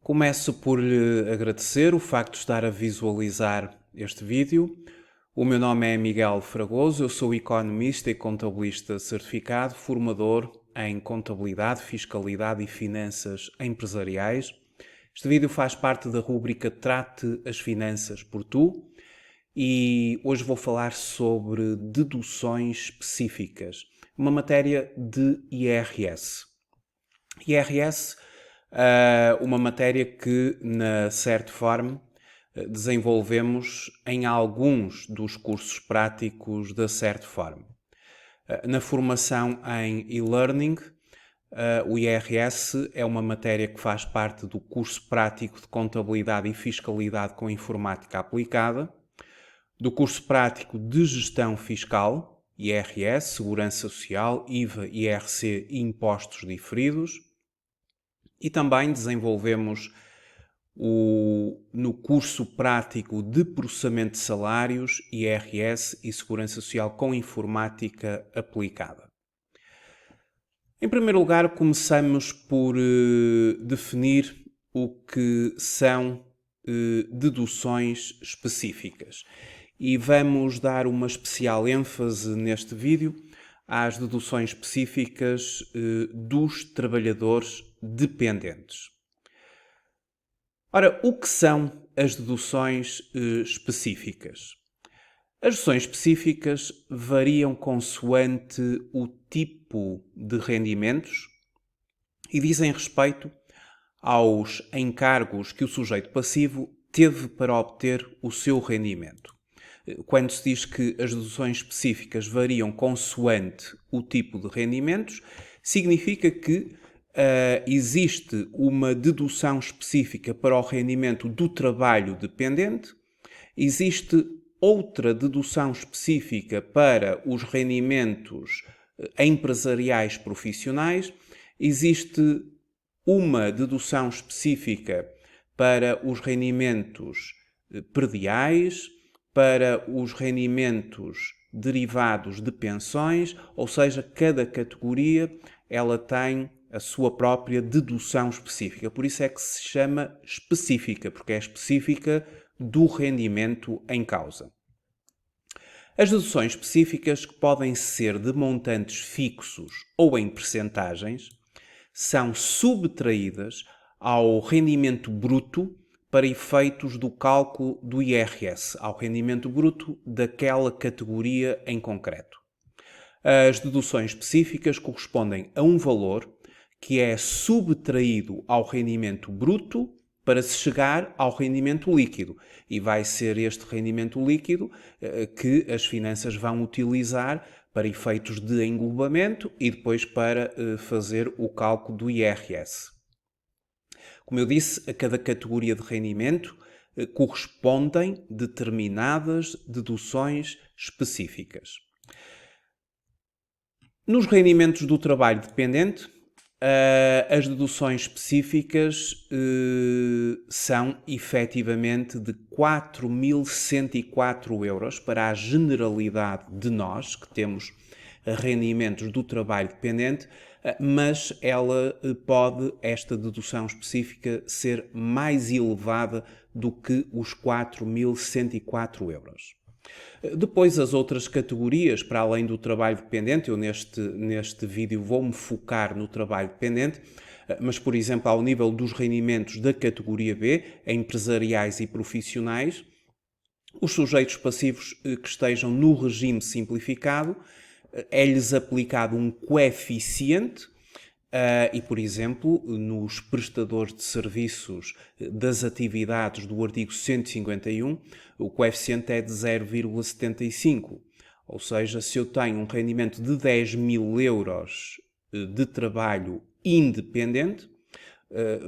Começo por lhe agradecer o facto de estar a visualizar este vídeo. O meu nome é Miguel Fragoso, eu sou economista e contabilista certificado, formador em contabilidade, fiscalidade e finanças empresariais. Este vídeo faz parte da rúbrica Trate as Finanças por Tu e hoje vou falar sobre deduções específicas, uma matéria de IRS. IRS, uma matéria que na Certform desenvolvemos em alguns dos cursos práticos da Certform. Na formação em e-learning, o IRS é uma matéria que faz parte do curso prático de Contabilidade e Fiscalidade com Informática Aplicada, do curso prático de Gestão Fiscal, IRS, Segurança Social, IVA, IRC e Impostos Diferidos, e também desenvolvemos no curso prático de processamento de salários, IRS e Segurança Social com Informática Aplicada. Em primeiro lugar, começamos por definir o que são deduções específicas. E vamos dar uma especial ênfase neste vídeo às deduções específicas dos trabalhadores dependentes. Ora, o que são as deduções específicas? As deduções específicas variam consoante o tipo de rendimentos e dizem respeito aos encargos que o sujeito passivo teve para obter o seu rendimento. Quando se diz que as deduções específicas variam consoante o tipo de rendimentos, significa que existe uma dedução específica para o rendimento do trabalho dependente, existe outra dedução específica para os rendimentos empresariais profissionais, existe uma dedução específica para os rendimentos prediais, para os rendimentos derivados de pensões, ou seja, cada categoria ela tem a sua própria dedução específica. Por isso é que se chama específica, porque é específica do rendimento em causa. As deduções específicas, que podem ser de montantes fixos ou em percentagens, são subtraídas ao rendimento bruto para efeitos do cálculo do IRS, ao rendimento bruto daquela categoria em concreto. As deduções específicas correspondem a um valor que é subtraído ao rendimento bruto para se chegar ao rendimento líquido. E vai ser este rendimento líquido que as finanças vão utilizar para efeitos de englobamento e depois para fazer o cálculo do IRS. Como eu disse, a cada categoria de rendimento correspondem determinadas deduções específicas. Nos rendimentos do trabalho dependente, as deduções específicas são efetivamente de 4.104 euros para a generalidade de nós, que temos rendimentos do trabalho dependente, mas esta dedução específica, ser mais elevada do que os 4.104 euros. Depois, as outras categorias, para além do trabalho dependente, eu neste vídeo vou-me focar no trabalho dependente, mas, por exemplo, ao nível dos rendimentos da categoria B, empresariais e profissionais, os sujeitos passivos que estejam no regime simplificado, é-lhes aplicado um coeficiente e, por exemplo, nos prestadores de serviços das atividades do artigo 151, o coeficiente é de 0,75. Ou seja, se eu tenho um rendimento de 10.000 euros de trabalho independente,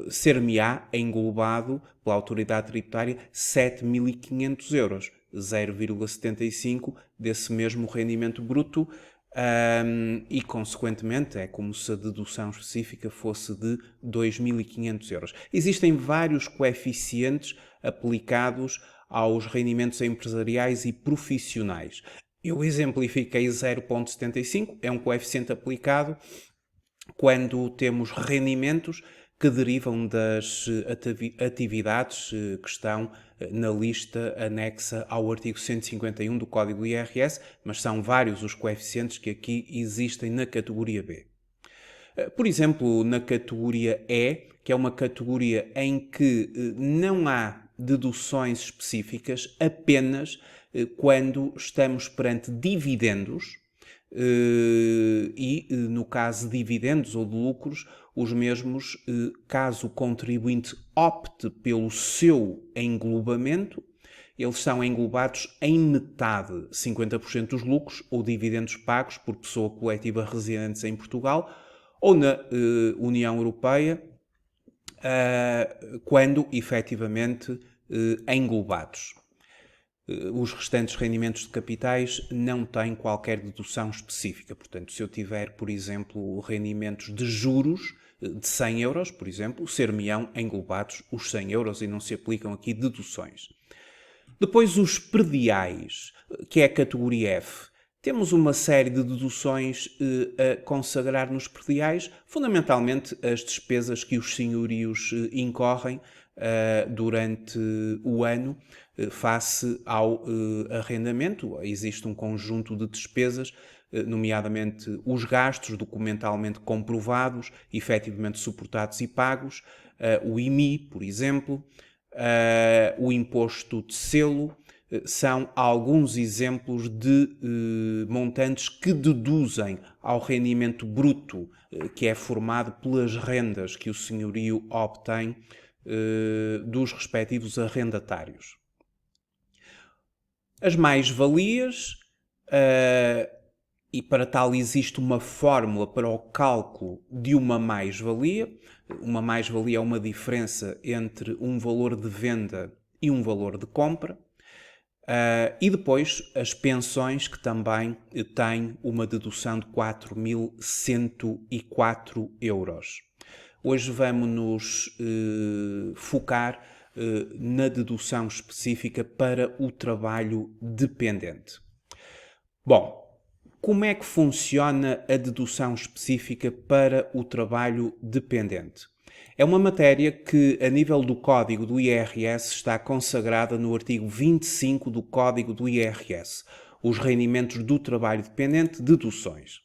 ser-me-á englobado pela autoridade tributária 7.500 euros, 0,75 desse mesmo rendimento bruto, e, consequentemente, é como se a dedução específica fosse de 2.500 euros. Existem vários coeficientes aplicados aos rendimentos empresariais e profissionais. Eu exemplifiquei 0,75, é um coeficiente aplicado quando temos rendimentos que derivam das atividades que estão na lista anexa ao artigo 151 do Código do IRS, mas são vários os coeficientes que aqui existem na categoria B. Por exemplo, na categoria E, que é uma categoria em que não há deduções específicas, apenas quando estamos perante dividendos, e no caso de dividendos ou de lucros, os mesmos, caso o contribuinte opte pelo seu englobamento, eles são englobados em metade, 50% dos lucros ou dividendos pagos por pessoa coletiva residentes em Portugal ou na União Europeia, quando efetivamente englobados. Os restantes rendimentos de capitais não têm qualquer dedução específica. Portanto, se eu tiver, por exemplo, rendimentos de juros de 100 euros, por exemplo, ser-me-ão englobados os 100 euros e não se aplicam aqui deduções. Depois, os prediais, que é a categoria F. Temos uma série de deduções a consagrar nos prediais, fundamentalmente as despesas que os senhorios incorrem durante o ano face ao arrendamento. Existe um conjunto de despesas, nomeadamente os gastos documentalmente comprovados, efetivamente suportados e pagos, o IMI, por exemplo, o imposto de selo. São alguns exemplos de montantes que deduzem ao rendimento bruto, que é formado pelas rendas que o senhorio obtém dos respectivos arrendatários. As mais-valias, e para tal existe uma fórmula para o cálculo de uma mais-valia. Uma mais-valia é uma diferença entre um valor de venda e um valor de compra. E depois as pensões, que também têm uma dedução de 4.104 euros. Hoje vamos nos focar na dedução específica para o trabalho dependente. Bom, como é que funciona a dedução específica para o trabalho dependente? É uma matéria que, a nível do Código do IRS, está consagrada no artigo 25 do Código do IRS, os rendimentos do trabalho dependente, deduções.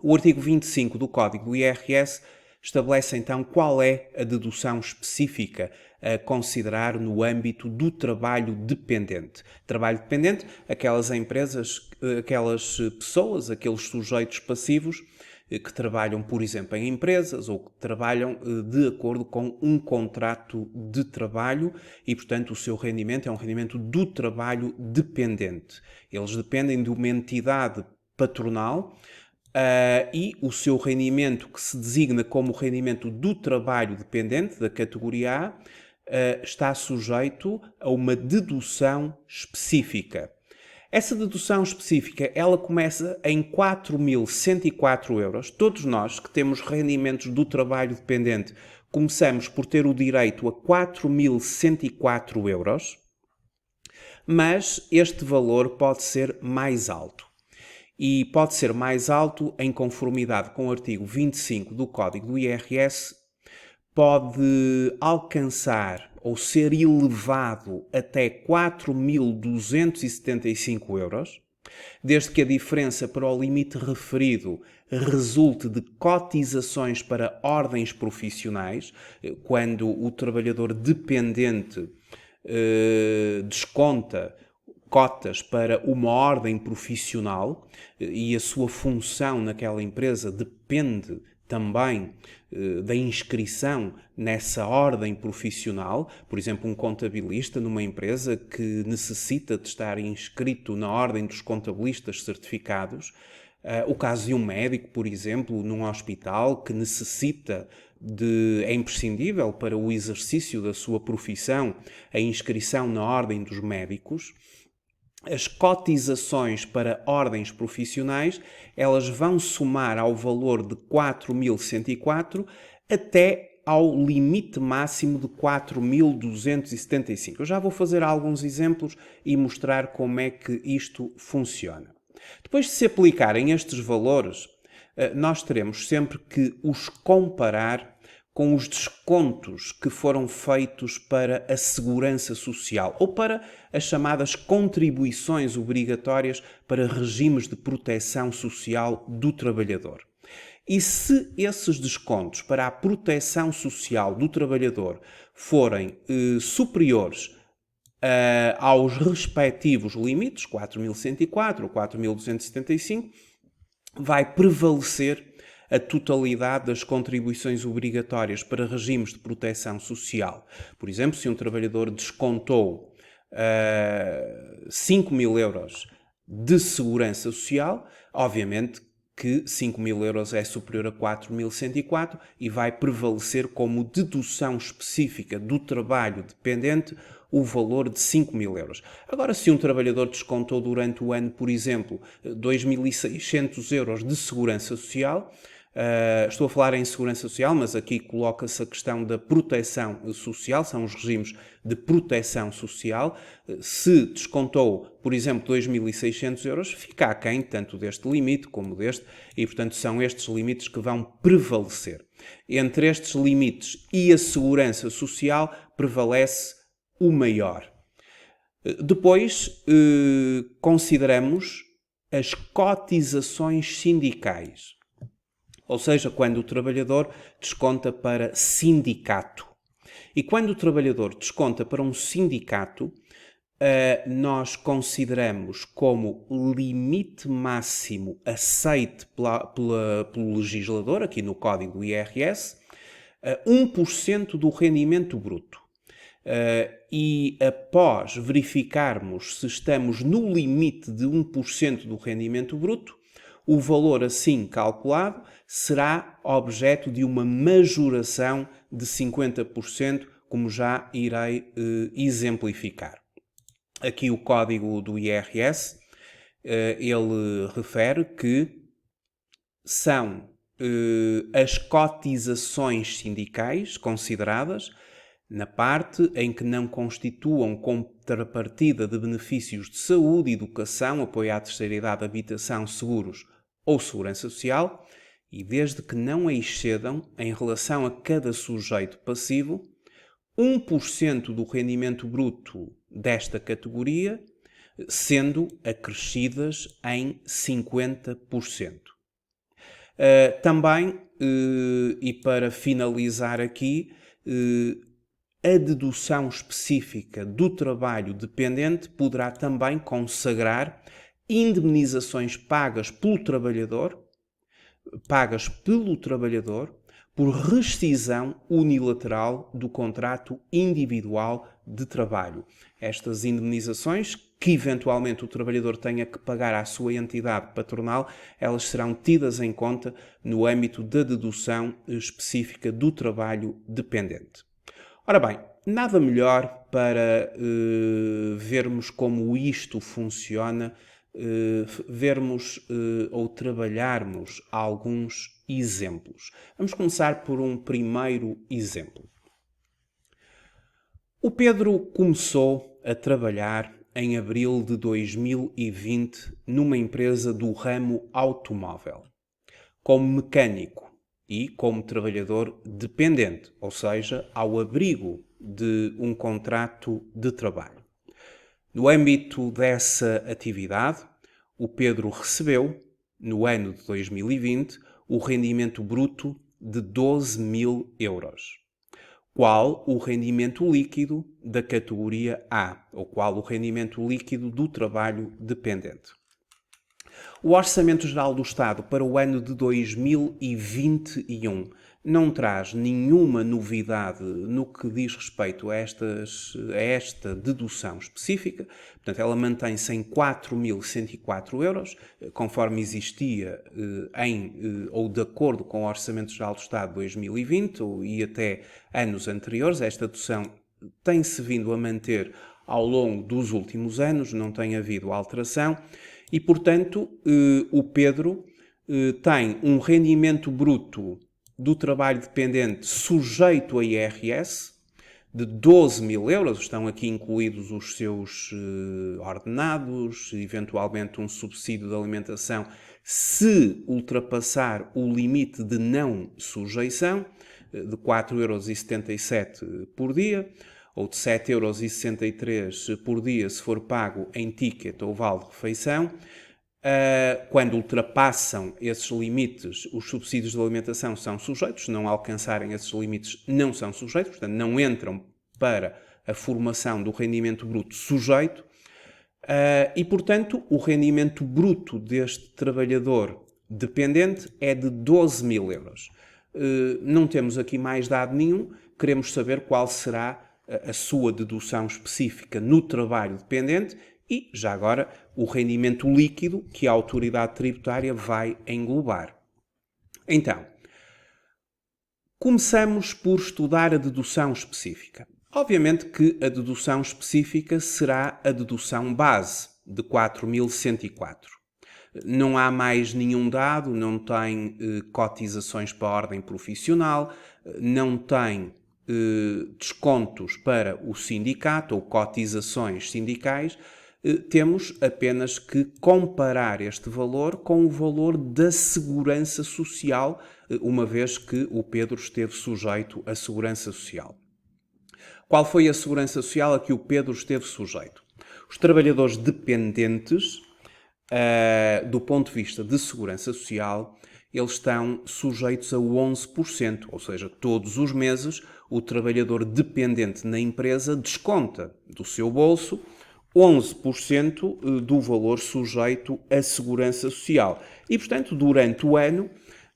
O artigo 25 do Código do IRS estabelece então qual é a dedução específica a considerar no âmbito do trabalho dependente. Trabalho dependente, aquelas empresas, aquelas pessoas, aqueles sujeitos passivos que trabalham, por exemplo, em empresas ou que trabalham de acordo com um contrato de trabalho e, portanto, o seu rendimento é um rendimento do trabalho dependente. Eles dependem de uma entidade patronal e o seu rendimento, que se designa como o rendimento do trabalho dependente, da categoria A, está sujeito a uma dedução específica. Essa dedução específica, ela começa em 4.104 euros. Todos nós que temos rendimentos do trabalho dependente começamos por ter o direito a 4.104 euros, mas este valor pode ser mais alto. E pode ser mais alto em conformidade com o artigo 25 do Código do IRS, pode alcançar ou ser elevado até 4.275 euros, desde que a diferença para o limite referido resulte de cotizações para ordens profissionais, quando o trabalhador dependente desconta cotas para uma ordem profissional e a sua função naquela empresa depende também da inscrição nessa ordem profissional. Por exemplo, um contabilista numa empresa que necessita de estar inscrito na ordem dos contabilistas certificados. O caso de um médico, por exemplo, num hospital que é imprescindível para o exercício da sua profissão a inscrição na ordem dos médicos. As cotizações para ordens profissionais, elas vão somar ao valor de 4.104 até ao limite máximo de 4.275. Eu já vou fazer alguns exemplos e mostrar como é que isto funciona. Depois de se aplicarem estes valores, nós teremos sempre que os comparar com os descontos que foram feitos para a segurança social ou para as chamadas contribuições obrigatórias para regimes de proteção social do trabalhador. E se esses descontos para a proteção social do trabalhador forem superiores aos respectivos limites, 4.104 ou 4.275, vai prevalecer a totalidade das contribuições obrigatórias para regimes de proteção social. Por exemplo, se um trabalhador descontou 5.000 euros de segurança social, obviamente que 5.000 euros é superior a 4.104 e vai prevalecer como dedução específica do trabalho dependente o valor de 5.000 euros. Agora, se um trabalhador descontou durante o ano, por exemplo, 2.600 euros de segurança social, estou a falar em segurança social, mas aqui coloca-se a questão da proteção social, são os regimes de proteção social. Se descontou, por exemplo, 2.600 euros, fica aquém tanto deste limite como deste, e portanto são estes limites que vão prevalecer. Entre estes limites e a segurança social prevalece o maior. Depois, consideramos as cotizações sindicais. Ou seja, quando o trabalhador desconta para sindicato. E quando o trabalhador desconta para um sindicato, nós consideramos como limite máximo aceite pelo legislador, aqui no Código do IRS, 1% do rendimento bruto. E após verificarmos se estamos no limite de 1% do rendimento bruto, o valor assim calculado será objeto de uma majoração de 50%, como já irei exemplificar. Aqui o código do IRS, ele refere que são as cotizações sindicais consideradas na parte em que não constituam contrapartida de benefícios de saúde, educação, apoio à terceira idade, habitação, seguros ou segurança social, e desde que não excedam, em relação a cada sujeito passivo, 1% do rendimento bruto desta categoria, sendo acrescidas em 50%. Também, e para finalizar aqui, a dedução específica do trabalho dependente poderá também consagrar indemnizações pagas pelo trabalhador por rescisão unilateral do contrato individual de trabalho. Estas indemnizações, que eventualmente o trabalhador tenha que pagar à sua entidade patronal, elas serão tidas em conta no âmbito da dedução específica do trabalho dependente. Ora bem, nada melhor para vermos como isto funciona, vermos ou trabalharmos alguns exemplos. Vamos começar por um primeiro exemplo. O Pedro começou a trabalhar em abril de 2020 numa empresa do ramo automóvel, como mecânico e como trabalhador dependente, ou seja, ao abrigo de um contrato de trabalho. No âmbito dessa atividade, o Pedro recebeu, no ano de 2020, o rendimento bruto de 12.000 euros, qual o rendimento líquido da categoria A, ou qual o rendimento líquido do trabalho dependente. O Orçamento Geral do Estado para o ano de 2021 não traz nenhuma novidade no que diz respeito a esta dedução específica. Portanto, ela mantém-se em 4.104 euros, conforme existia ou de acordo com o Orçamento Geral do Estado de 2020 e até anos anteriores. Esta dedução tem-se vindo a manter ao longo dos últimos anos, não tem havido alteração. E, portanto, o Pedro tem um rendimento bruto do trabalho dependente sujeito a IRS de 12.000 euros. Estão aqui incluídos os seus ordenados, eventualmente um subsídio de alimentação, se ultrapassar o limite de não sujeição. de 4,77 € por dia, ou de 7,63 € por dia se for pago em ticket ou vale de refeição. Quando ultrapassam esses limites, os subsídios de alimentação são sujeitos, se não alcançarem esses limites, não são sujeitos, portanto, não entram para a formação do rendimento bruto sujeito. E, portanto, o rendimento bruto deste trabalhador dependente é de 12.000 €. Não temos aqui mais dado nenhum, queremos saber qual será a sua dedução específica no trabalho dependente e, já agora, o rendimento líquido que a autoridade tributária vai englobar. Então, começamos por estudar a dedução específica. Obviamente que a dedução específica será a dedução base de 4.104. Não há mais nenhum dado, não tem cotizações para a ordem profissional, não tem descontos para o sindicato ou cotizações sindicais. Temos apenas que comparar este valor com o valor da segurança social, uma vez que o Pedro esteve sujeito à segurança social. Qual foi a segurança social a que o Pedro esteve sujeito? Os trabalhadores dependentes, do ponto de vista de segurança social, eles estão sujeitos a 11%, ou seja, todos os meses o trabalhador dependente na empresa desconta do seu bolso 11% do valor sujeito à segurança social. E, portanto, durante o ano,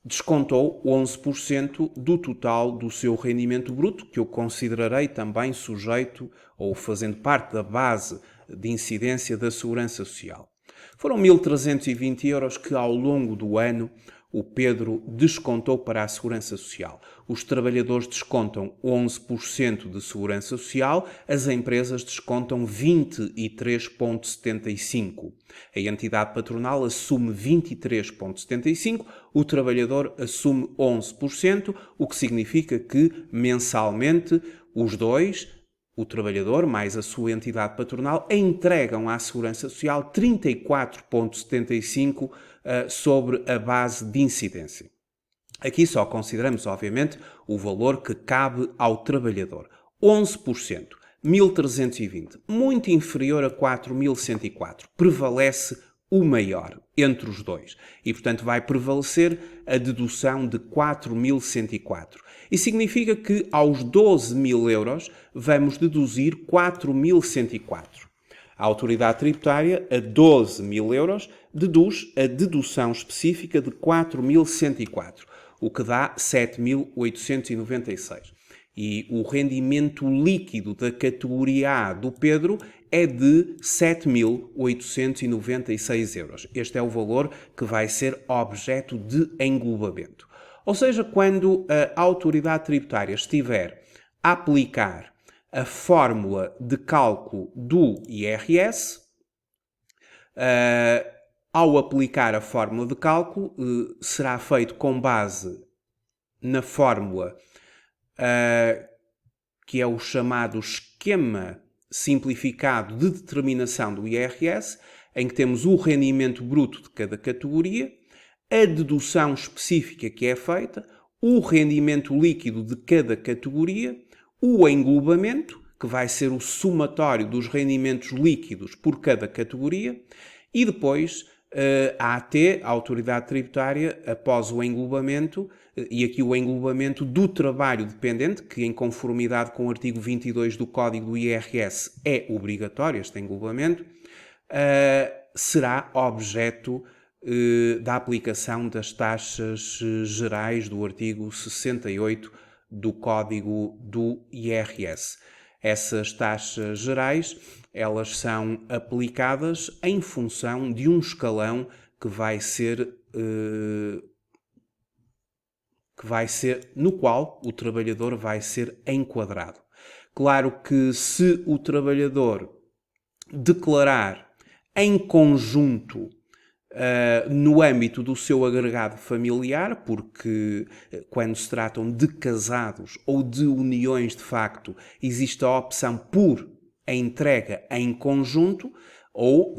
descontou 11% do total do seu rendimento bruto, que eu considerarei também sujeito ou fazendo parte da base de incidência da segurança social. Foram 1.320 € que, ao longo do ano, o Pedro descontou para a Segurança Social. Os trabalhadores descontam 11% de Segurança Social, as empresas descontam 23,75%. A entidade patronal assume 23,75%, o trabalhador assume 11%, o que significa que, mensalmente, os dois, o trabalhador mais a sua entidade patronal, entregam à Segurança Social 34,75% sobre a base de incidência. Aqui só consideramos, obviamente, o valor que cabe ao trabalhador. 11%, 1.320, muito inferior a 4.104. Prevalece o maior entre os dois. E, portanto, vai prevalecer a dedução de 4.104. E significa que aos 12.000 € vamos deduzir 4.104. A autoridade tributária, a 12.000 €, deduz a dedução específica de 4.104, o que dá 7.896. E o rendimento líquido da categoria A do Pedro é de 7.896 €. Este é o valor que vai ser objeto de englobamento. Ou seja, quando a autoridade tributária estiver a aplicar a fórmula de cálculo do IRS, ao aplicar a fórmula de cálculo, será feito com base na fórmula que é o chamado esquema simplificado de determinação do IRS, em que temos o rendimento bruto de cada categoria, a dedução específica que é feita, o rendimento líquido de cada categoria, o englobamento, que vai ser o somatório dos rendimentos líquidos por cada categoria, e depois a AT, a Autoridade Tributária, após o englobamento, e aqui o englobamento do trabalho dependente, que em conformidade com o artigo 22 do Código do IRS é obrigatório este englobamento, será objeto da aplicação das taxas gerais do artigo 68 do Código do IRS. Essas taxas gerais, elas são aplicadas em função de um escalão que vai ser no qual o trabalhador vai ser enquadrado. Claro que se o trabalhador declarar em conjunto no âmbito do seu agregado familiar, porque quando se tratam de casados ou de uniões de facto, existe a opção por a entrega em conjunto, ou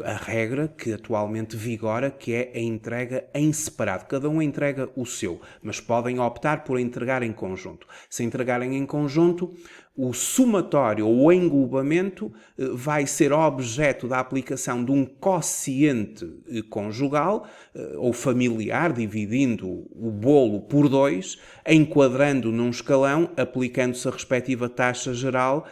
a regra que atualmente vigora, que é a entrega em separado. Cada um entrega o seu, mas podem optar por entregar em conjunto. Se entregarem em conjunto, o somatório ou o englobamento vai ser objeto da aplicação de um quociente conjugal ou familiar, dividindo o bolo por 2, enquadrando num escalão, aplicando-se a respectiva taxa geral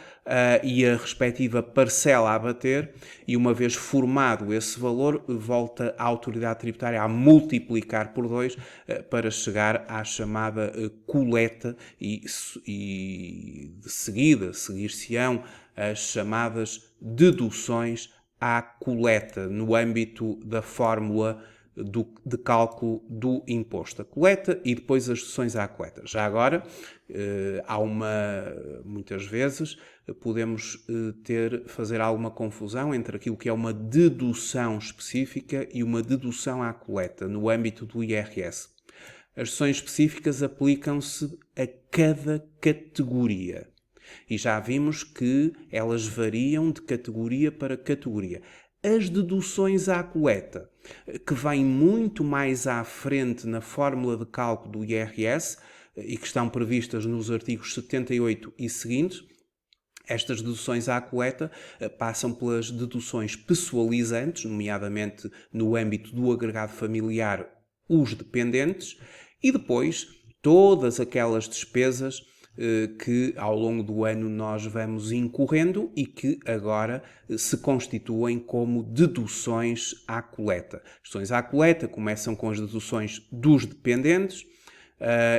e a respectiva parcela a bater, e uma vez formado esse valor, volta a autoridade tributária a multiplicar por 2 para chegar à chamada coleta e de seguida seguir-se-ão as chamadas deduções à coleta no âmbito da fórmula de cálculo do imposto à coleta e depois as deduções à coleta. Já agora, muitas vezes podemos fazer alguma confusão entre aquilo que é uma dedução específica e uma dedução à coleta no âmbito do IRS. As deduções específicas aplicam-se a cada categoria. E já vimos que elas variam de categoria para categoria. As deduções à coleta, que vêm muito mais à frente na fórmula de cálculo do IRS e que estão previstas nos artigos 78 e seguintes, estas deduções à coleta passam pelas deduções pessoalizantes, nomeadamente no âmbito do agregado familiar, os dependentes, e depois todas aquelas despesas que ao longo do ano nós vamos incorrendo e que agora se constituem como deduções à coleta. As deduções à coleta começam com as deduções dos dependentes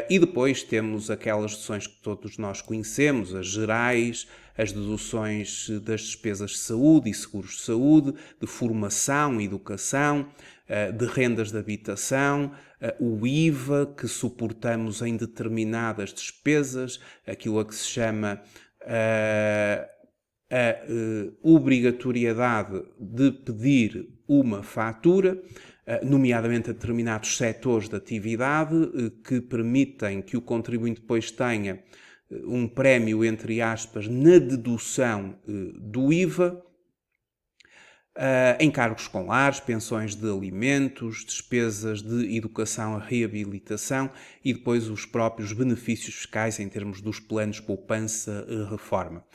e depois temos aquelas deduções que todos nós conhecemos, as gerais, as deduções das despesas de saúde e seguros de saúde, de formação e educação, de rendas de habitação, o IVA que suportamos em determinadas despesas, aquilo a que se chama a obrigatoriedade de pedir uma fatura, nomeadamente a determinados setores de atividade que permitem que o contribuinte depois tenha um prémio, entre aspas, na dedução do IVA, encargos escolares, pensões de alimentos, despesas de educação e reabilitação e depois os próprios benefícios fiscais em termos dos planos poupança reforma.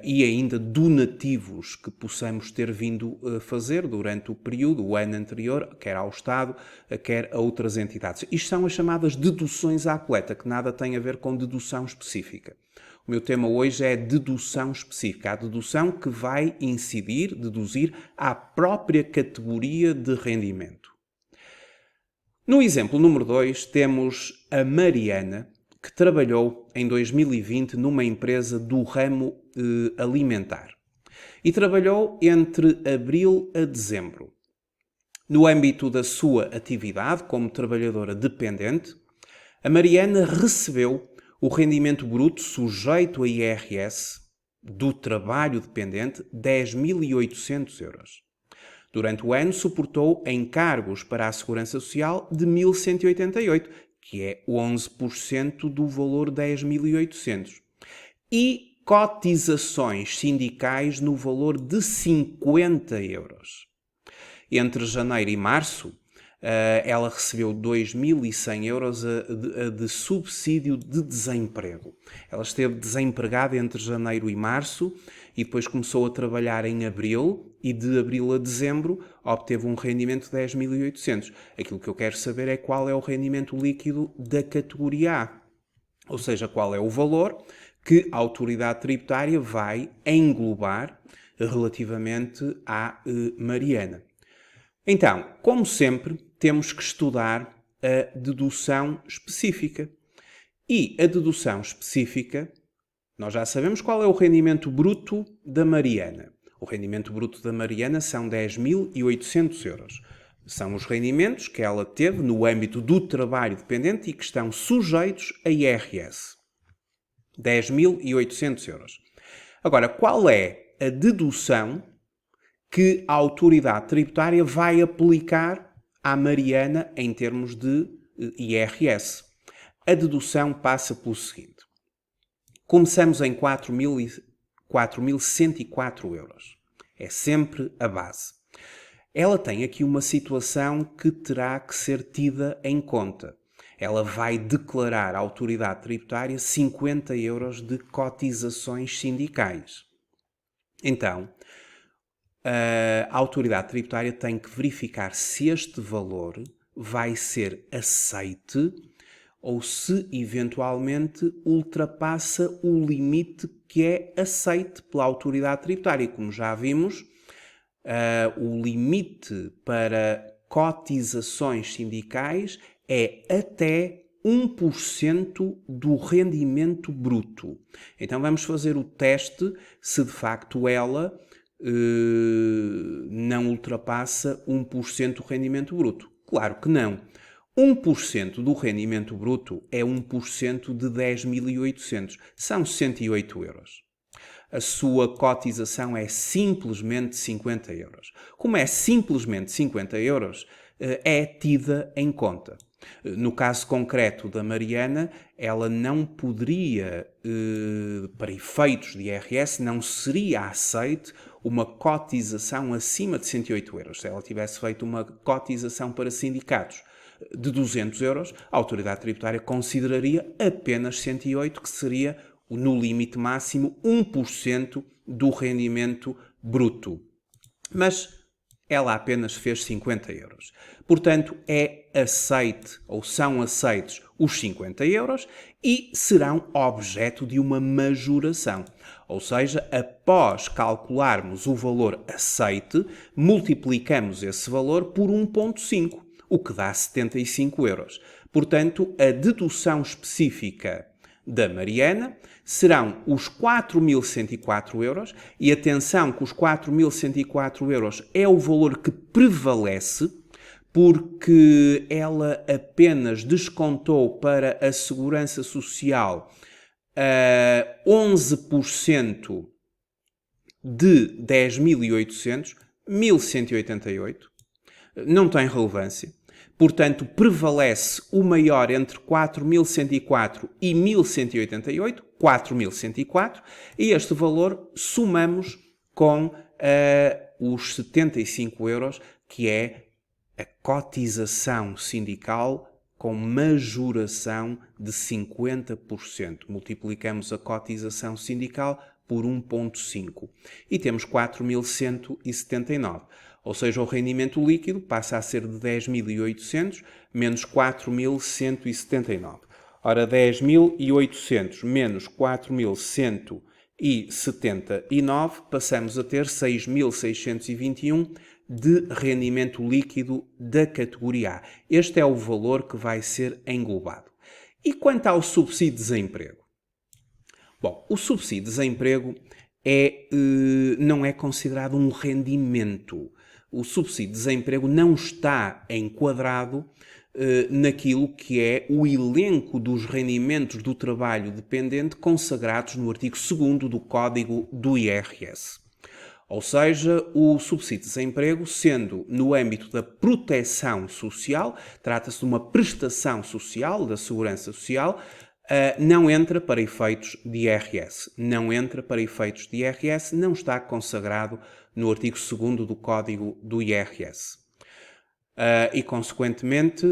E ainda donativos que possamos ter vindo a fazer durante o período, o ano anterior, quer ao Estado, quer a outras entidades. Isto são as chamadas deduções à coleta, que nada têm a ver com dedução específica. O meu tema hoje é dedução específica, a dedução que vai deduzir à própria categoria de rendimento. No exemplo número 2 temos a Mariana, que trabalhou em 2020 numa empresa do ramo alimentar e trabalhou entre abril a dezembro. No âmbito da sua atividade como trabalhadora dependente, a Mariana recebeu o rendimento bruto sujeito a IRS do trabalho dependente, 10.800 euros. Durante o ano, suportou encargos para a Segurança Social de 1.188, que é 11% do valor 10.800. E cotizações sindicais no valor de 50 euros. Entre janeiro e março, ela recebeu 2.100 euros de subsídio de desemprego. Ela esteve desempregada entre janeiro e março e depois começou a trabalhar em abril e de abril a dezembro obteve um rendimento de 10.800. Aquilo que eu quero saber é qual é o rendimento líquido da categoria A, ou seja, qual é o valor que a autoridade tributária vai englobar relativamente à Mariana. Então, como sempre, temos que estudar a dedução específica. E a dedução específica, nós já sabemos qual é o rendimento bruto da Mariana. O rendimento bruto da Mariana são 10.800 euros. São os rendimentos que ela teve no âmbito do trabalho dependente e que estão sujeitos a IRS. 10.800 euros. Agora, qual é a dedução que a autoridade tributária vai aplicar à Mariana em termos de IRS? A dedução passa pelo seguinte. Começamos em 4.104 euros. É sempre a base. Ela tem aqui uma situação que terá que ser tida em conta. Ela vai declarar à autoridade tributária 50 euros de cotizações sindicais. Então, a autoridade tributária tem que verificar se este valor vai ser aceite ou se eventualmente ultrapassa o limite que é aceite pela autoridade tributária. Como já vimos, o limite para cotizações sindicais é até 1% do rendimento bruto. Então vamos fazer o teste se de facto ela não ultrapassa 1% do rendimento bruto. Claro que não. 1% do rendimento bruto é 1% de 10.800. São 108 euros. A sua cotização é simplesmente 50 euros. Como é simplesmente 50 euros, é tida em conta. No caso concreto da Mariana, ela não poderia, para efeitos de IRS, não seria aceite uma cotização acima de 108 euros. Se ela tivesse feito uma cotização para sindicatos de 200 euros, a autoridade tributária consideraria apenas 108, que seria, no limite máximo, 1% do rendimento bruto. Mas ela apenas fez 50 euros. Portanto, é aceite ou são aceitos os 50 euros e serão objeto de uma majoração. Ou seja, após calcularmos o valor aceite, multiplicamos esse valor por 1,5, o que dá 75 euros. Portanto, a dedução específica da Mariana serão os 4.104 euros, e atenção que os 4.104 euros é o valor que prevalece, porque ela apenas descontou para a Segurança Social 11% de 10.800, 1.188, não tem relevância. Portanto, prevalece o maior entre 4.104 e 1.188, 4.104, e este valor somamos com os 75 euros, que é a cotização sindical com majoração de 50%. Multiplicamos a cotização sindical por 1,5 e temos 4.179. Ou seja, o rendimento líquido passa a ser de 10.800 menos 4.179. Ora, 10.800 menos 4.179, passamos a ter 6.621 de rendimento líquido da categoria A. Este é o valor que vai ser englobado. E quanto ao subsídio de desemprego? Bom, o subsídio de desemprego não é considerado um rendimento. O subsídio de desemprego não está enquadrado naquilo que é o elenco dos rendimentos do trabalho dependente consagrados no artigo 2º do Código do IRS. Ou seja, o subsídio de desemprego, sendo no âmbito da proteção social, trata-se de uma prestação social da Segurança Social, não entra para efeitos de IRS. Não entra para efeitos de IRS, não está consagrado no artigo 2º do Código do IRS. E, consequentemente,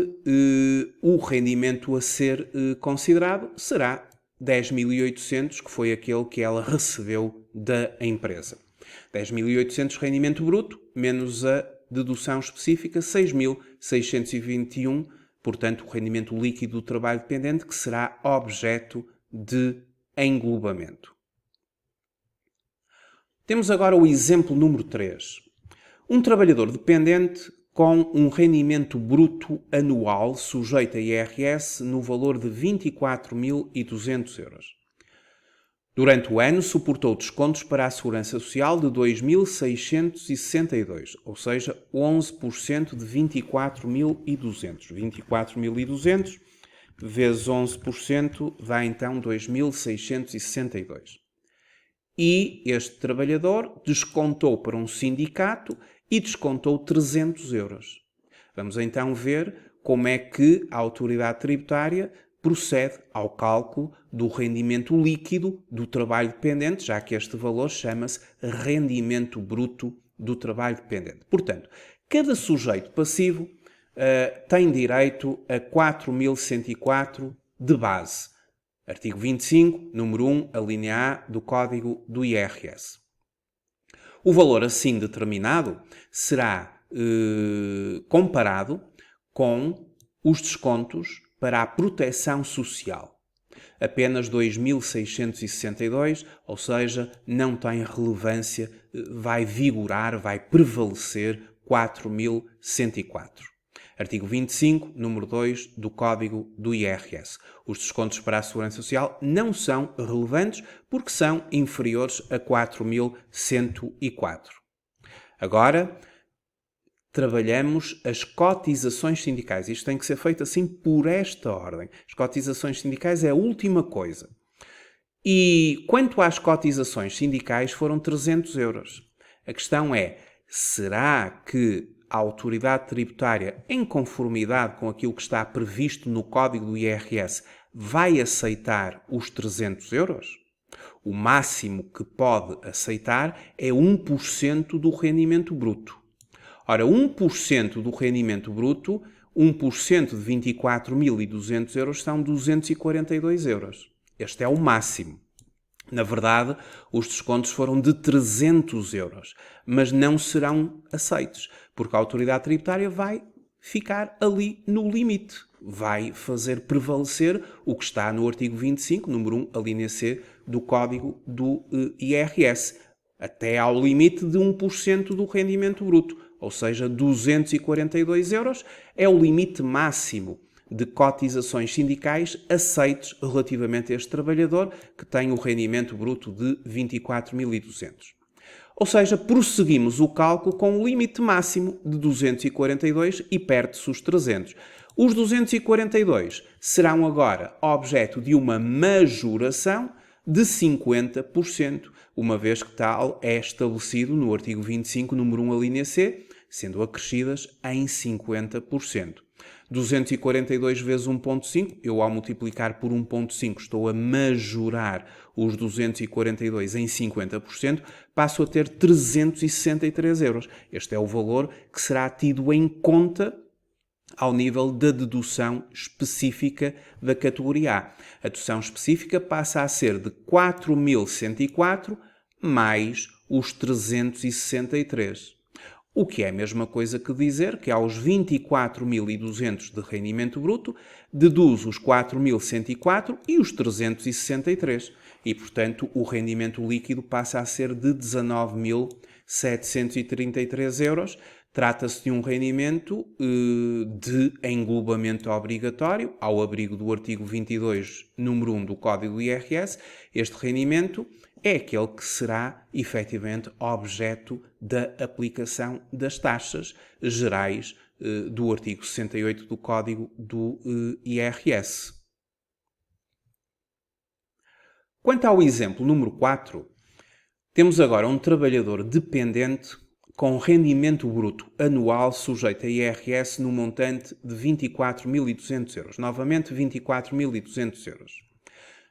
o rendimento a ser considerado será 10.800, que foi aquele que ela recebeu da empresa. 10.800 rendimento bruto, menos a dedução específica, 6.621, portanto, o rendimento líquido do trabalho dependente, que será objeto de englobamento. Temos agora o exemplo número 3. Um trabalhador dependente com um rendimento bruto anual sujeito a IRS no valor de 24.200 euros. Durante o ano, suportou descontos para a Segurança Social de 2.662, ou seja, 11% de 24.200. 24.200 vezes 11% dá então 2.662. E este trabalhador descontou para um sindicato e descontou 300 euros. Vamos então ver como é que a autoridade tributária procede ao cálculo do rendimento líquido do trabalho dependente, já que este valor chama-se rendimento bruto do trabalho dependente. Portanto, cada sujeito passivo tem direito a 4.104 de base. Artigo 25, número 1, a linha A do Código do IRS. O valor assim determinado será comparado com os descontos para a proteção social. Apenas 2.662, ou seja, não tem relevância, vai vigorar, vai prevalecer 4.104. Artigo 25, número 2 do Código do IRS. Os descontos para a Segurança Social não são relevantes porque são inferiores a 4.104. Agora, trabalhamos as cotizações sindicais. Isto tem que ser feito assim por esta ordem. As cotizações sindicais é a última coisa. E quanto às cotizações sindicais, foram 300 euros. A questão é, será que a autoridade tributária, em conformidade com aquilo que está previsto no Código do IRS, vai aceitar os 300 euros? O máximo que pode aceitar é 1% do rendimento bruto. Ora, 1% do rendimento bruto, 1% de 24.200 euros são 242 euros. Este é o máximo. Na verdade, os descontos foram de 300 euros, mas não serão aceitos, porque a autoridade tributária vai ficar ali no limite. Vai fazer prevalecer o que está no artigo 25, número 1, a linha C do Código do IRS, até ao limite de 1% do rendimento bruto, ou seja, 242 euros é o limite máximo de cotizações sindicais aceitos relativamente a este trabalhador que tem o rendimento bruto de 24.200. Ou seja, prosseguimos o cálculo com o limite máximo de 242 e perde-se os 300. Os 242 serão agora objeto de uma majoração de 50%, uma vez que tal é estabelecido no artigo 25, número 1, a linha C, sendo acrescidas em 50%. 242 vezes 1.5, eu ao multiplicar por 1.5 estou a majorar os 242 em 50%, passo a ter 363 euros. Este é o valor que será tido em conta ao nível da dedução específica da categoria A. A dedução específica passa a ser de 4.104 mais os 363. O que é a mesma coisa que dizer que aos 24.200 de rendimento bruto, deduz os 4.104 e os 363. E, portanto, o rendimento líquido passa a ser de 19.733 euros. Trata-se de um rendimento de englobamento obrigatório, ao abrigo do artigo 22, número 1 do Código do IRS. Este rendimento é aquele que será, efetivamente, objeto da aplicação das taxas gerais do artigo 68 do Código do IRS. Quanto ao exemplo número 4, temos agora um trabalhador dependente com rendimento bruto anual sujeito a IRS no montante de 24.200 euros. Novamente, 24.200 euros.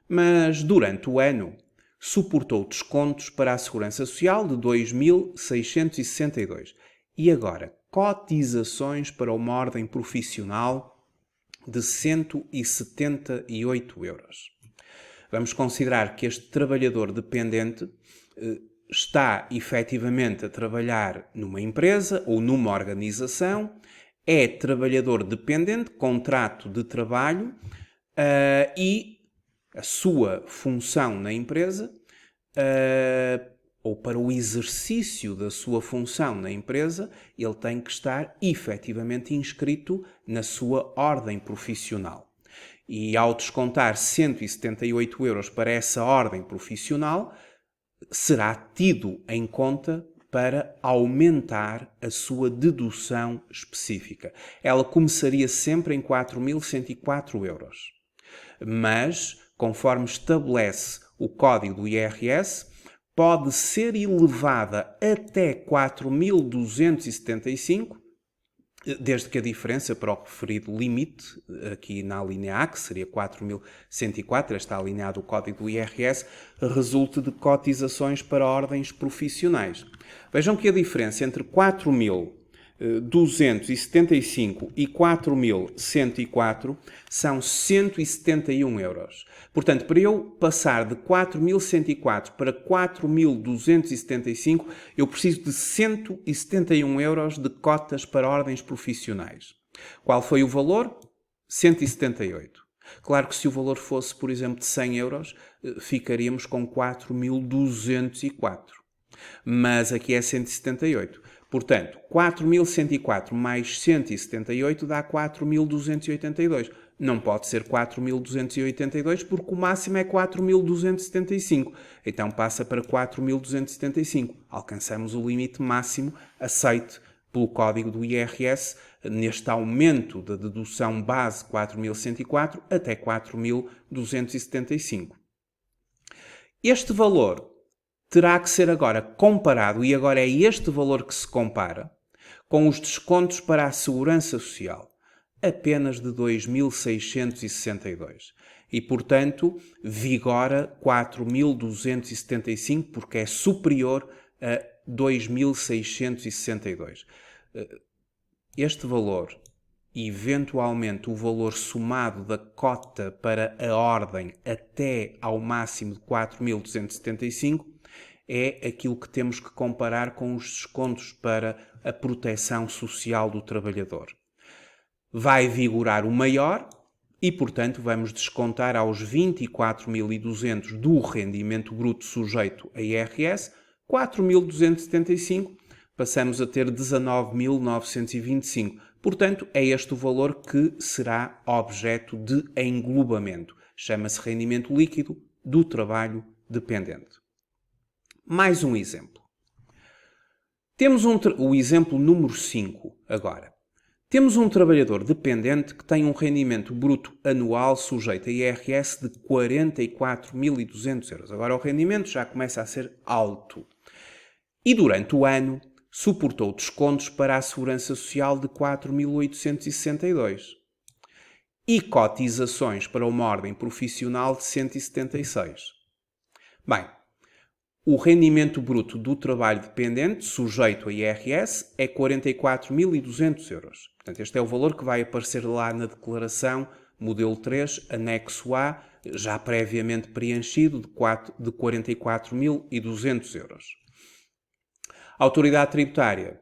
Mas, durante o ano, suportou descontos para a Segurança Social de 2.662. E agora, cotizações para uma ordem profissional de 178 euros. Vamos considerar que este trabalhador dependente está efetivamente a trabalhar numa empresa ou numa organização, é trabalhador dependente, contrato de trabalho e a sua função na empresa, ou para o exercício da sua função na empresa, ele tem que estar efetivamente inscrito na sua ordem profissional. E ao descontar 178 euros para essa ordem profissional, será tido em conta para aumentar a sua dedução específica. Ela começaria sempre em 4.104 euros. Mas, conforme estabelece o Código do IRS, pode ser elevada até 4.275 desde que a diferença para o referido limite, aqui na alínea A, que seria 4.104, está alinhado o código do IRS, resulte de cotizações para ordens profissionais. Vejam que a diferença entre 4.275 e 4.104 são 171 euros. Portanto, para eu passar de 4.104 para 4.275, eu preciso de 171 euros de cotas para ordens profissionais. Qual foi o valor? 178. Claro que se o valor fosse, por exemplo, de 100 euros, ficaríamos com 4.204. Mas aqui é 178. Portanto, 4.104 mais 178 dá 4.282. Não pode ser 4.282 porque o máximo é 4.275. Então passa para 4.275. Alcançamos o limite máximo aceite pelo código do IRS neste aumento da dedução base 4.104 até 4.275. Este valor terá que ser agora comparado, e agora é este valor que se compara, com os descontos para a Segurança Social, apenas de 2.662. E, portanto, vigora 4.275, porque é superior a 2.662. Este valor, eventualmente o valor somado da cota para a ordem até ao máximo de 4.275, é aquilo que temos que comparar com os descontos para a proteção social do trabalhador. Vai vigorar o maior e, portanto, vamos descontar aos 24.200 do rendimento bruto sujeito a IRS, 4.275, passamos a ter 19.925. Portanto, é este o valor que será objeto de englobamento. Chama-se rendimento líquido do trabalho dependente. Mais um exemplo. Temos o exemplo número 5 agora. Temos um trabalhador dependente que tem um rendimento bruto anual sujeito a IRS de 44.200 euros. Agora o rendimento já começa a ser alto. E durante o ano suportou descontos para a Segurança Social de 4.862 e cotizações para uma ordem profissional de 176. Bem, o rendimento bruto do trabalho dependente, sujeito a IRS, é 44.200 euros. Portanto, este é o valor que vai aparecer lá na declaração, modelo 3, anexo A, já previamente preenchido, de 44.200 euros. A autoridade tributária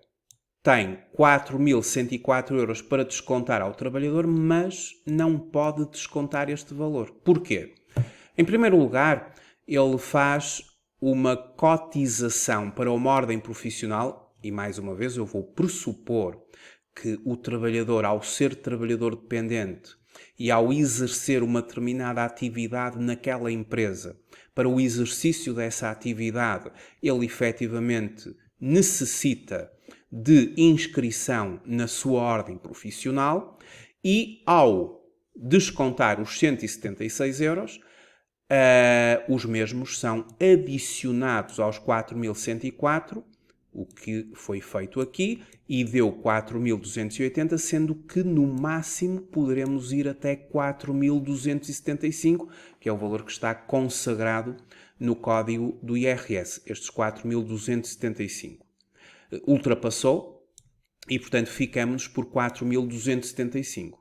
tem 4.104 euros para descontar ao trabalhador, mas não pode descontar este valor. Porquê? Em primeiro lugar, ele faz uma cotização para uma ordem profissional, e mais uma vez eu vou pressupor que o trabalhador, ao ser trabalhador dependente e ao exercer uma determinada atividade naquela empresa, para o exercício dessa atividade, ele efetivamente necessita de inscrição na sua ordem profissional e, ao descontar os 176 euros, os mesmos são adicionados aos 4.104, o que foi feito aqui, e deu 4.280, sendo que no máximo poderemos ir até 4.275, que é o valor que está consagrado no código do IRS, estes 4.275. Ultrapassou e, portanto, ficamos por 4.275.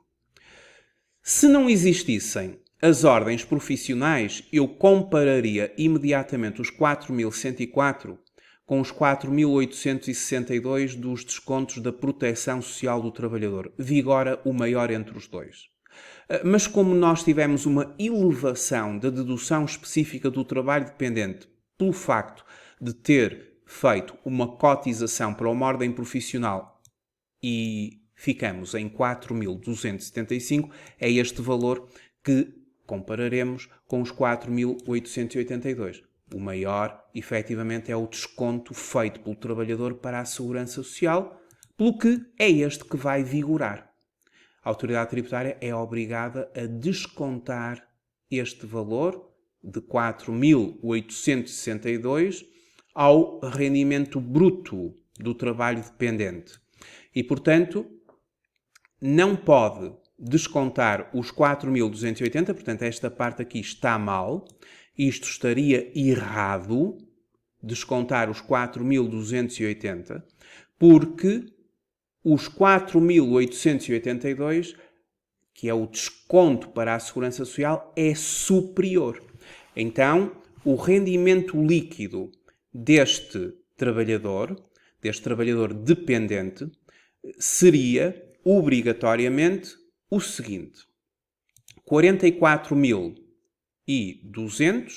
Se não existissem as ordens profissionais, eu compararia imediatamente os 4.104 com os 4.862 dos descontos da proteção social do trabalhador. Vigora o maior entre os dois. Mas como nós tivemos uma elevação da dedução específica do trabalho dependente pelo facto de ter feito uma cotização para uma ordem profissional e ficamos em 4.275, é este valor que compararemos com os 4.882. O maior, efetivamente, é o desconto feito pelo trabalhador para a Segurança Social, pelo que é este que vai vigorar. A autoridade tributária é obrigada a descontar este valor de 4.862 ao rendimento bruto do trabalho dependente. E, portanto, não pode descontar os 4.280, portanto, esta parte aqui está mal. Isto estaria errado, descontar os 4.280, porque os 4.882, que é o desconto para a Segurança Social, é superior. Então, o rendimento líquido deste trabalhador dependente, seria obrigatoriamente o seguinte: 44.200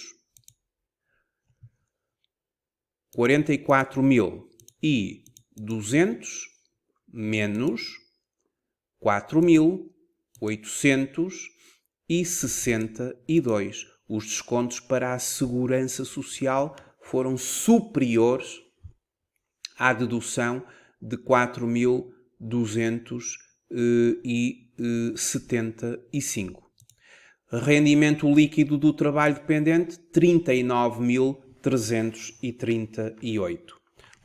menos 4.862. Os descontos para a Segurança Social foram superiores à dedução de 4.275. Rendimento líquido do trabalho dependente, 39.338.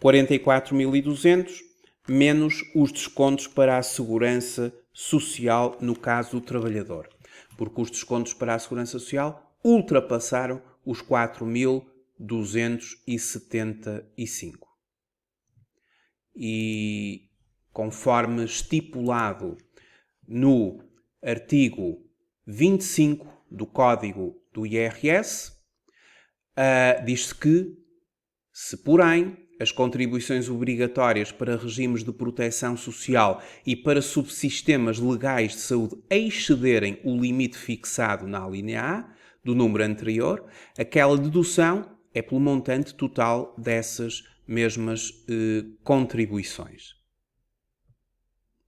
44.200 menos os descontos para a Segurança Social no caso do trabalhador. Porque os descontos para a Segurança Social ultrapassaram os 4.275. E, conforme estipulado no artigo 25 do Código do IRS, diz-se que, se porém as contribuições obrigatórias para regimes de proteção social e para subsistemas legais de saúde excederem o limite fixado na alínea A do número anterior, aquela dedução é pelo montante total dessas mesmas contribuições.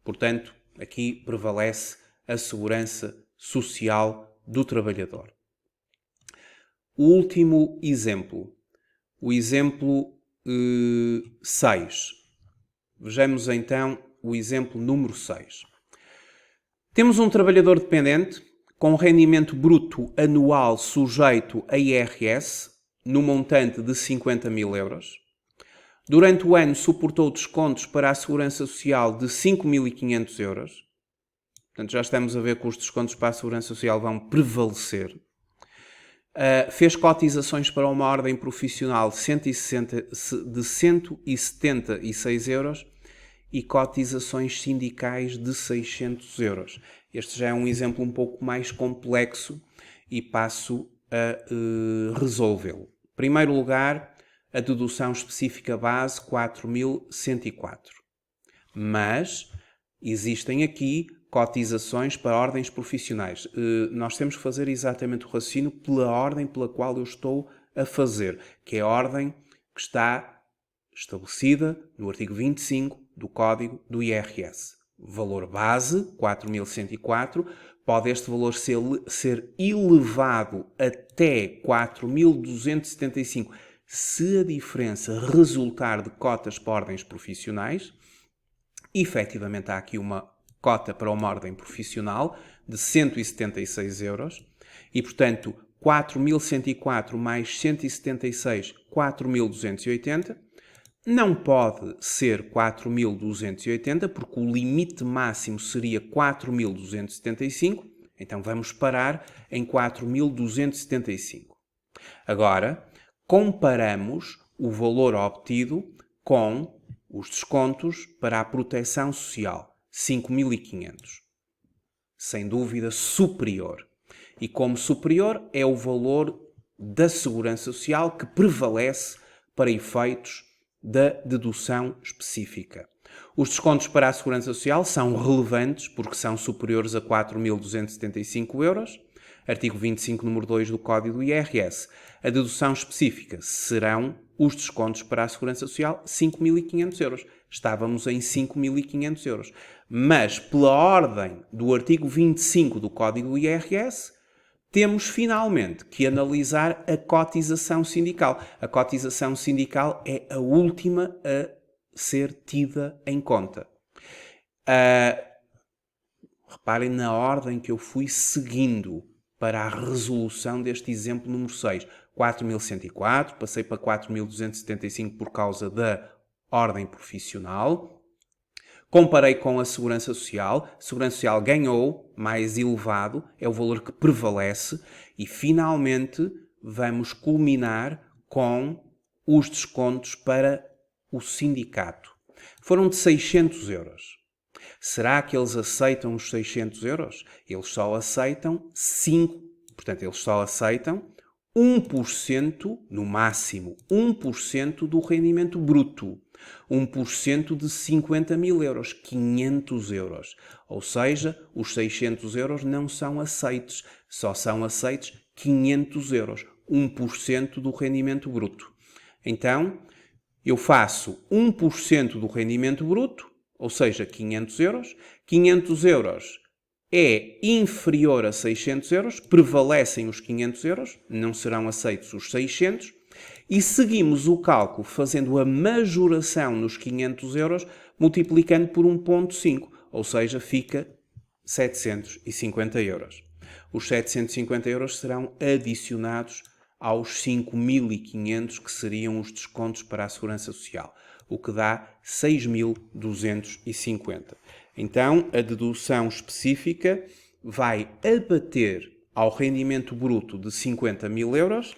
Portanto, aqui prevalece a segurança social do trabalhador. O último exemplo, o exemplo 6. Vejamos então o exemplo número 6. Temos um trabalhador dependente com rendimento bruto anual sujeito a IRS no montante de 50.000 euros. Durante o ano suportou descontos para a Segurança Social de 5.500 euros. Portanto, já estamos a ver que os descontos para a Segurança Social vão prevalecer. Fez cotizações para uma ordem profissional de 176 euros e cotizações sindicais de 600 euros. Este já é um exemplo um pouco mais complexo e passo a resolvê-lo. Em primeiro lugar, a dedução específica base 4.104. Mas existem aqui cotizações para ordens profissionais. Nós temos que fazer exatamente o raciocínio pela ordem pela qual eu estou a fazer, que é a ordem que está estabelecida no artigo 25 do Código do IRS. Valor base, 4.104, pode este valor ser elevado até 4.275 se a diferença resultar de cotas para ordens profissionais. Efetivamente, há aqui uma cota para uma ordem profissional de 176 euros e, portanto, 4.104 mais 176, 4.280. Não pode ser 4.280 porque o limite máximo seria 4.275, então vamos parar em 4.275. Agora, comparamos o valor obtido com os descontos para a proteção social, 5.500. Sem dúvida superior. E como superior é o valor da Segurança Social que prevalece para efeitos da dedução específica. Os descontos para a Segurança Social são relevantes porque são superiores a 4.275 euros. Artigo 25, número 2 do Código do IRS. A dedução específica serão os descontos para a Segurança Social, 5.500 euros. Estávamos em 5.500 euros. Mas, pela ordem do artigo 25 do Código do IRS, temos finalmente que analisar a cotização sindical. A cotização sindical é a última a ser tida em conta. Reparem na ordem que eu fui seguindo para a resolução deste exemplo número 6. 4.104, passei para 4.275 por causa da ordem profissional. Comparei com a Segurança Social. A Segurança Social ganhou, mais elevado, é o valor que prevalece. E, finalmente, vamos culminar com os descontos para o sindicato. Foram de 600 euros. Será que eles aceitam os 600 euros? Eles só aceitam 5%. Portanto, eles só aceitam 1%, no máximo, 1% do rendimento bruto. 1% de 50 mil euros, 500 euros. Ou seja, os 600 euros não são aceitos. Só são aceitos 500 euros. 1% do rendimento bruto. Então, eu faço 1% do rendimento bruto, ou seja, 500 euros. 500 euros é inferior a 600 euros, prevalecem os 500 euros, não serão aceitos os 600, e seguimos o cálculo fazendo a majoração nos 500 euros, multiplicando por 1,5, ou seja, fica 750 euros. Os 750 euros serão adicionados aos 5.500 que seriam os descontos para a Segurança Social, o que dá 6.250. Então, a dedução específica vai abater ao rendimento bruto de 50 mil euros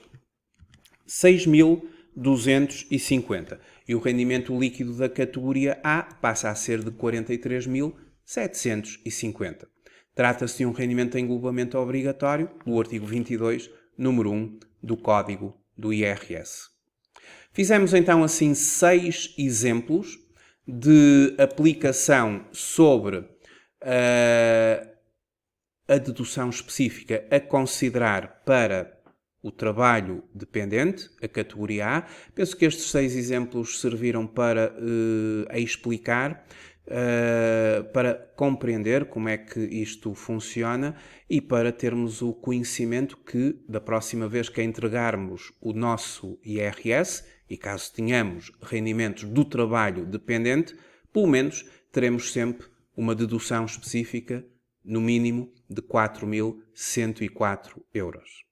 6.250. E o rendimento líquido da categoria A passa a ser de 43.750. Trata-se de um rendimento em englobamento obrigatório do artigo 22, número 1 do Código do IRS. Fizemos então assim 6 exemplos de aplicação sobre a dedução específica a considerar para o trabalho dependente, a categoria A. Penso que estes 6 exemplos serviram para explicar, para compreender como é que isto funciona e para termos o conhecimento que, da próxima vez que entregarmos o nosso IRS, e caso tenhamos rendimentos do trabalho dependente, pelo menos teremos sempre uma dedução específica, no mínimo, de 4.104 euros.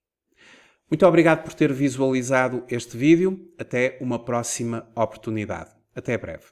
Muito obrigado por ter visualizado este vídeo. Até uma próxima oportunidade. Até breve.